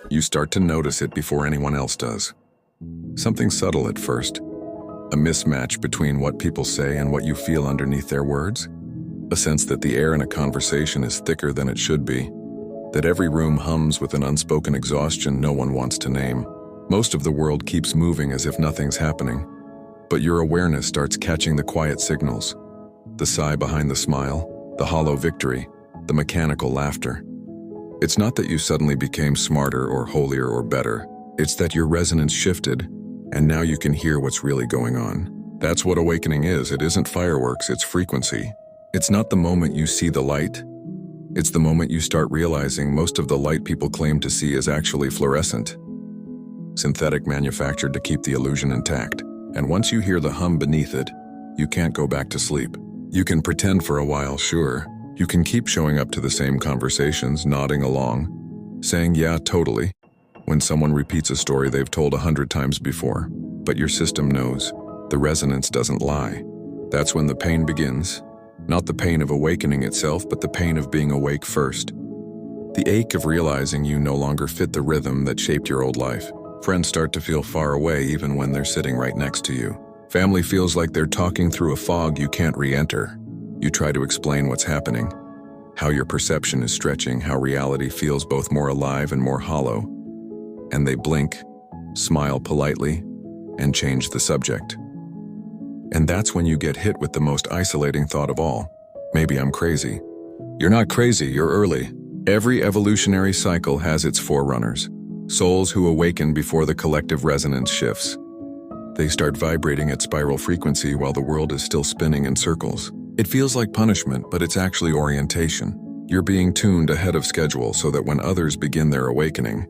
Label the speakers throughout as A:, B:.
A: You start to notice it before anyone else does. Something subtle at first, a mismatch between what people say and what you feel underneath their words. A sense that the air in a conversation is thicker than it should be, that every room hums with an unspoken exhaustion no one wants to name. Most of the world keeps moving as if nothing's happening, but your awareness starts catching the quiet signals. The sigh behind the smile, the hollow victory, the mechanical laughter. It's not that you suddenly became smarter or holier or better. It's that your resonance shifted, and now you can hear what's really going on. That's what awakening is. It isn't fireworks, it's frequency. It's not the moment you see the light. It's the moment you start realizing most of the light people claim to see is actually fluorescent. Synthetic, manufactured to keep the illusion intact. And once you hear the hum beneath it, you can't go back to sleep. You can pretend for a while, sure. You can keep showing up to the same conversations, nodding along, saying, yeah, totally, when someone repeats a story they've told 100 times before. But your system knows. The resonance doesn't lie. That's when the pain begins. Not the pain of awakening itself, but the pain of being awake first. The ache of realizing you no longer fit the rhythm that shaped your old life. Friends start to feel far away even when they're sitting right next to you. Family feels like they're talking through a fog you can't re-enter. You try to explain what's happening, how your perception is stretching, how reality feels both more alive and more hollow. And they blink, smile politely, and change the subject. And that's when you get hit with the most isolating thought of all. Maybe I'm crazy. You're not crazy, you're early. Every evolutionary cycle has its forerunners, souls who awaken before the collective resonance shifts. They start vibrating at spiral frequency while the world is still spinning in circles. It feels like punishment, but it's actually orientation. You're being tuned ahead of schedule so that when others begin their awakening,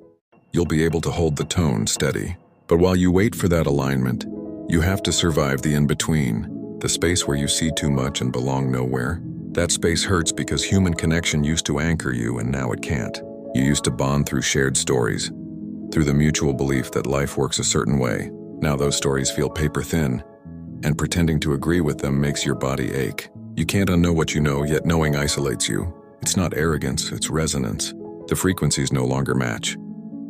A: you'll be able to hold the tone steady. But while you wait for that alignment, you have to survive the in-between, the space where you see too much and belong nowhere. That space hurts because human connection used to anchor you and now it can't. You used to bond through shared stories, through the mutual belief that life works a certain way. Now those stories feel paper thin, and pretending to agree with them makes your body ache. You can't unknow what you know, yet knowing isolates you. It's not arrogance, it's resonance. The frequencies no longer match,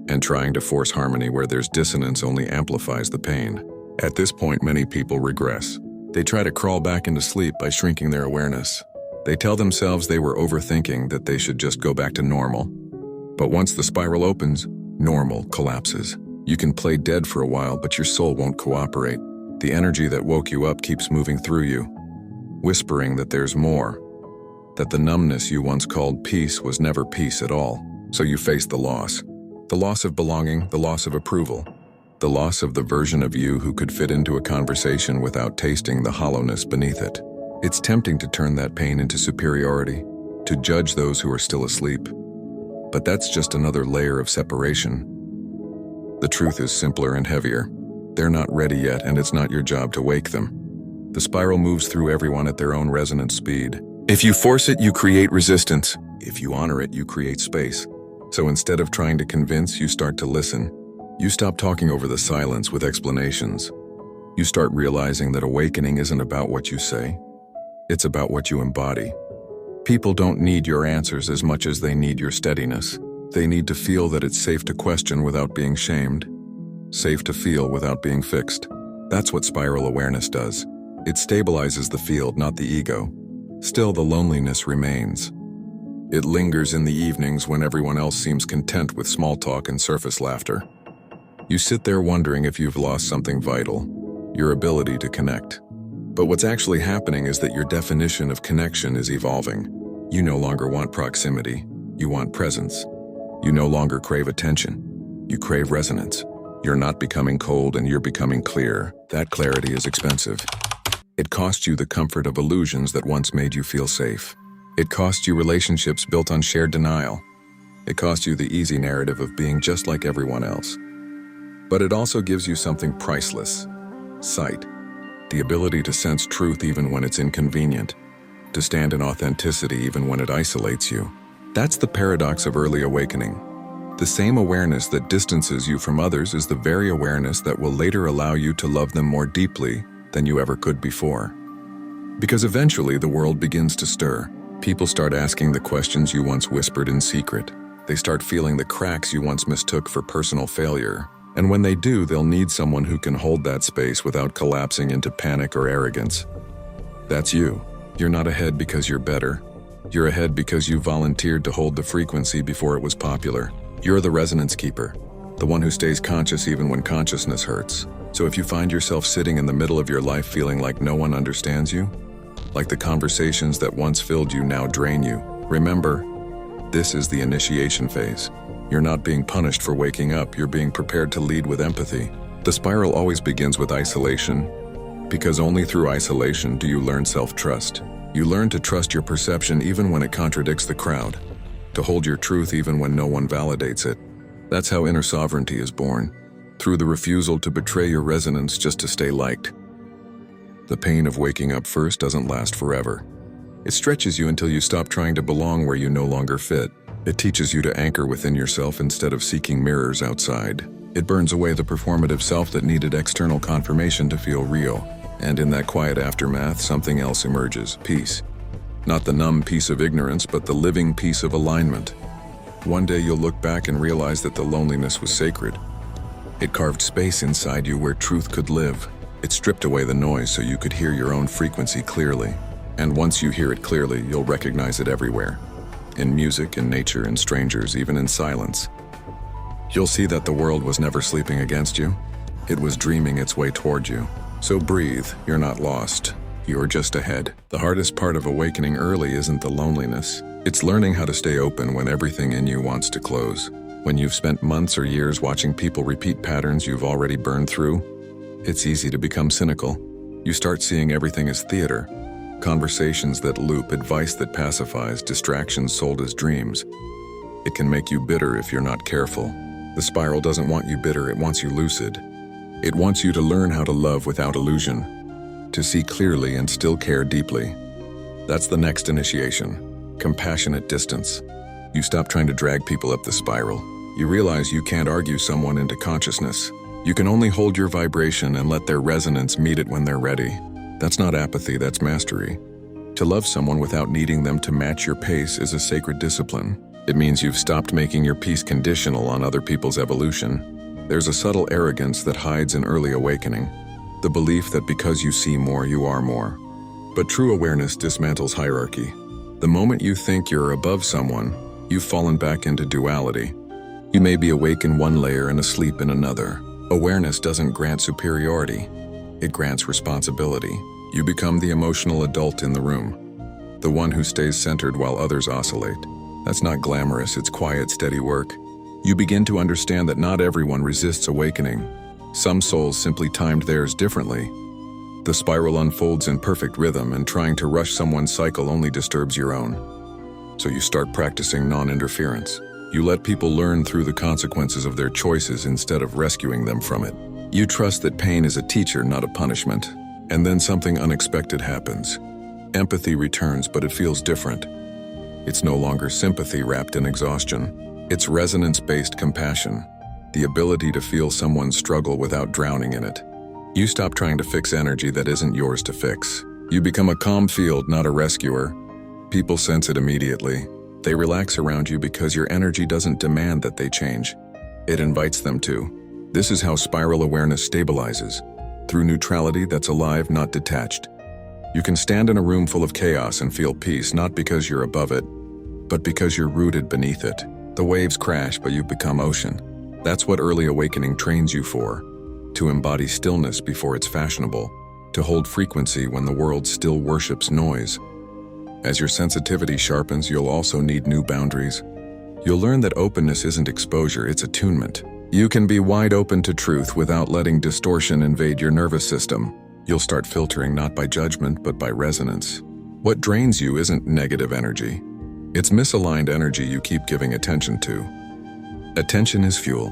A: and trying to force harmony where there's dissonance only amplifies the pain. At this point, many people regress. They try to crawl back into sleep by shrinking their awareness. They tell themselves they were overthinking, that they should just go back to normal. But once the spiral opens, normal collapses. You can play dead for a while, but your soul won't cooperate. The energy that woke you up keeps moving through you, whispering that there's more, that the numbness you once called peace was never peace at all. So you face the loss of belonging, the loss of approval, the loss of the version of you who could fit into a conversation without tasting the hollowness beneath it. It's tempting to turn that pain into superiority, to judge those who are still asleep. But that's just another layer of separation. The truth is simpler and heavier. They're not ready yet, and it's not your job to wake them. The spiral moves through everyone at their own resonant speed. If you force it, you create resistance. If you honor it, you create space. So instead of trying to convince, you start to listen. You stop talking over the silence with explanations. You start realizing that awakening isn't about what you say. It's about what you embody. People don't need your answers as much as they need your steadiness. They need to feel that it's safe to question without being shamed, safe to feel without being fixed. That's what spiral awareness does. It stabilizes the field, not the ego. Still, the loneliness remains. It lingers in the evenings when everyone else seems content with small talk and surface laughter. You sit there wondering if you've lost something vital, your ability to connect. But what's actually happening is that your definition of connection is evolving. You no longer want proximity, you want presence. You no longer crave attention, you crave resonance. You're not becoming cold and you're becoming clear. That clarity is expensive. It costs you the comfort of illusions that once made you feel safe. It costs you relationships built on shared denial. It costs you the easy narrative of being just like everyone else. But it also gives you something priceless: sight. The ability to sense truth even when it's inconvenient, to stand in authenticity even when it isolates you. That's the paradox of early awakening. The same awareness that distances you from others is the very awareness that will later allow you to love them more deeply than you ever could before. Because eventually the world begins to stir. People start asking the questions you once whispered in secret. They start feeling the cracks you once mistook for personal failure. And when they do, they'll need someone who can hold that space without collapsing into panic or arrogance. That's you. You're not ahead because you're better. You're ahead because you volunteered to hold the frequency before it was popular. You're the resonance keeper, the one who stays conscious even when consciousness hurts. So if you find yourself sitting in the middle of your life feeling like no one understands you, like the conversations that once filled you now drain you, remember, this is the initiation phase. You're not being punished for waking up, you're being prepared to lead with empathy. The spiral always begins with isolation, because only through isolation do you learn self-trust. You learn to trust your perception even when it contradicts the crowd, to hold your truth even when no one validates it. That's how inner sovereignty is born, through the refusal to betray your resonance just to stay liked. The pain of waking up first doesn't last forever. It stretches you until you stop trying to belong where you no longer fit. It teaches you to anchor within yourself instead of seeking mirrors outside. It burns away the performative self that needed external confirmation to feel real. And in that quiet aftermath, something else emerges: peace. Not the numb peace of ignorance, but the living peace of alignment. One day you'll look back and realize that the loneliness was sacred. It carved space inside you where truth could live. It stripped away the noise so you could hear your own frequency clearly. And once you hear it clearly, you'll recognize it everywhere. In music, in nature, in strangers, even in silence. You'll see that the world was never sleeping against you. It was dreaming its way toward you. So breathe, you're not lost. You're just ahead. The hardest part of awakening early isn't the loneliness. It's learning how to stay open when everything in you wants to close. When you've spent months or years watching people repeat patterns you've already burned through, it's easy to become cynical. You start seeing everything as theater. Conversations that loop, advice that pacifies, distractions sold as dreams. It can make you bitter if you're not careful. The spiral doesn't want you bitter, it wants you lucid. It wants you to learn how to love without illusion, to see clearly and still care deeply. That's the next initiation: compassionate distance. You stop trying to drag people up the spiral. You realize you can't argue someone into consciousness. You can only hold your vibration and let their resonance meet it when they're ready. That's not apathy, that's mastery. To love someone without needing them to match your pace is a sacred discipline. It means you've stopped making your peace conditional on other people's evolution. There's a subtle arrogance that hides in early awakening, the belief that because you see more, you are more. But true awareness dismantles hierarchy. The moment you think you're above someone, you've fallen back into duality. You may be awake in one layer and asleep in another. Awareness doesn't grant superiority. It grants responsibility. You become the emotional adult in the room, the one who stays centered while others oscillate. That's not glamorous, it's quiet, steady work. You begin to understand that not everyone resists awakening. Some souls simply timed theirs differently. The spiral unfolds in perfect rhythm, and trying to rush someone's cycle only disturbs your own. So you start practicing non-interference. You let people learn through the consequences of their choices instead of rescuing them from it. You trust that pain is a teacher, not a punishment. And then something unexpected happens. Empathy returns, but it feels different. It's no longer sympathy wrapped in exhaustion. It's resonance-based compassion, the ability to feel someone's struggle without drowning in it. You stop trying to fix energy that isn't yours to fix. You become a calm field, not a rescuer. People sense it immediately. They relax around you because your energy doesn't demand that they change. It invites them to. This is how spiral awareness stabilizes, through neutrality that's alive, not detached. You can stand in a room full of chaos and feel peace, not because you're above it, but because you're rooted beneath it. The waves crash, but you become ocean. That's what early awakening trains you for, to embody stillness before it's fashionable, to hold frequency when the world still worships noise. As your sensitivity sharpens, you'll also need new boundaries. You'll learn that openness isn't exposure, it's attunement. You can be wide open to truth without letting distortion invade your nervous system. You'll start filtering not by judgment, but by resonance. What drains you isn't negative energy. It's misaligned energy you keep giving attention to. Attention is fuel.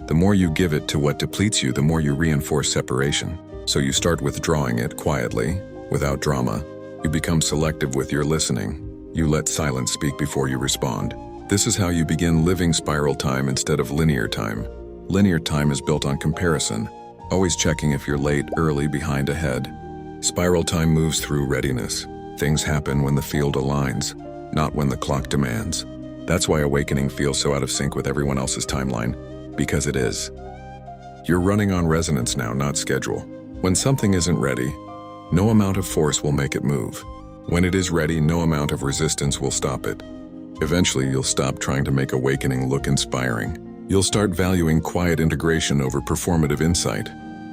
A: The more you give it to what depletes you, the more you reinforce separation. So you start withdrawing it quietly, without drama. You become selective with your listening. You let silence speak before you respond. This is how you begin living spiral time instead of linear time. Linear time is built on comparison, always checking if you're late, early, behind, ahead. Spiral time moves through readiness. Things happen when the field aligns, not when the clock demands. That's why awakening feels so out of sync with everyone else's timeline, because it is. You're running on resonance now, not schedule. When something isn't ready, no amount of force will make it move. When it is ready, no amount of resistance will stop it. Eventually, you'll stop trying to make awakening look inspiring. You'll start valuing quiet integration over performative insight.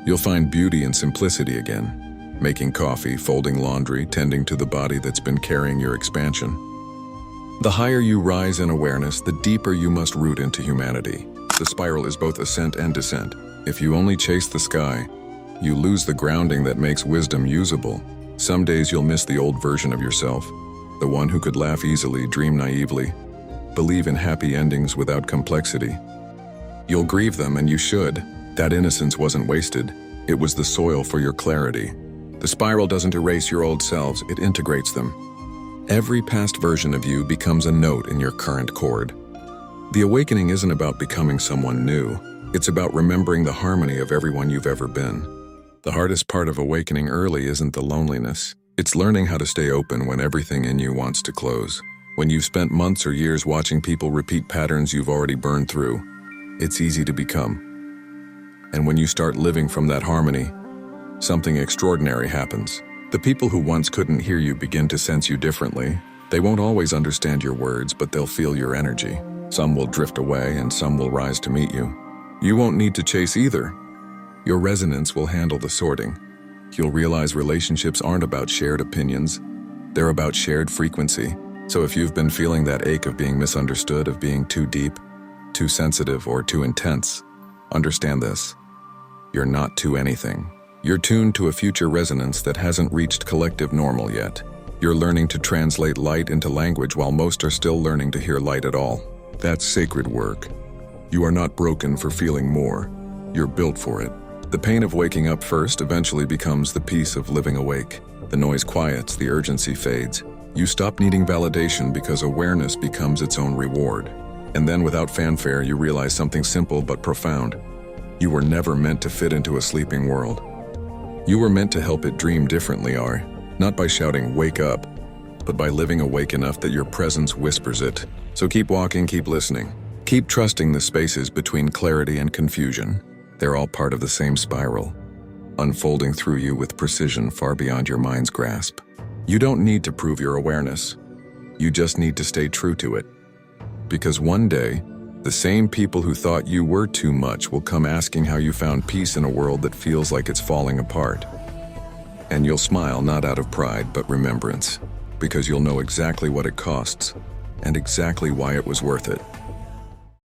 A: You'll find beauty in simplicity again. Making coffee, folding laundry, tending to the body that's been carrying your expansion. The higher you rise in awareness, the deeper you must root into humanity. The spiral is both ascent and descent. If you only chase the sky, you lose the grounding that makes wisdom usable. Some days you'll miss the old version of yourself, the one who could laugh easily, dream naively, believe in happy endings without complexity. You'll grieve them, and you should. That innocence wasn't wasted. It was the soil for your clarity. The spiral doesn't erase your old selves, it integrates them. Every past version of you becomes a note in your current chord. The awakening isn't about becoming someone new. It's about remembering the harmony of everyone you've ever been. The hardest part of awakening early isn't the loneliness. It's learning how to stay open when everything in you wants to close. When you've spent months or years watching people repeat patterns you've already burned through, it's easy to become. And when you start living from that harmony, something extraordinary happens. The people who once couldn't hear you begin to sense you differently. They won't always understand your words, but they'll feel your energy. Some will drift away and some will rise to meet you. You won't need to chase either. Your resonance will handle the sorting. You'll realize relationships aren't about shared opinions. They're about shared frequency. So if you've been feeling that ache of being misunderstood, of being too deep, too sensitive, or too intense, understand this. You're not too anything. You're tuned to a future resonance that hasn't reached collective normal yet. You're learning to translate light into language while most are still learning to hear light at all. That's sacred work. You are not broken for feeling more. You're built for it. The pain of waking up first eventually becomes the peace of living awake. The noise quiets, the urgency fades. You stop needing validation because awareness becomes its own reward. And then without fanfare, you realize something simple but profound. You were never meant to fit into a sleeping world. You were meant to help it dream differently, not by shouting, "Wake up," but by living awake enough that your presence whispers it. So keep walking, keep listening. Keep trusting the spaces between clarity and confusion. They're all part of the same spiral, unfolding through you with precision far beyond your mind's grasp. You don't need to prove your awareness. You just need to stay true to it. Because one day, the same people who thought you were too much will come asking how you found peace in a world that feels like it's falling apart. And you'll smile not out of pride, but remembrance, because you'll know exactly what it costs and exactly why it was worth it.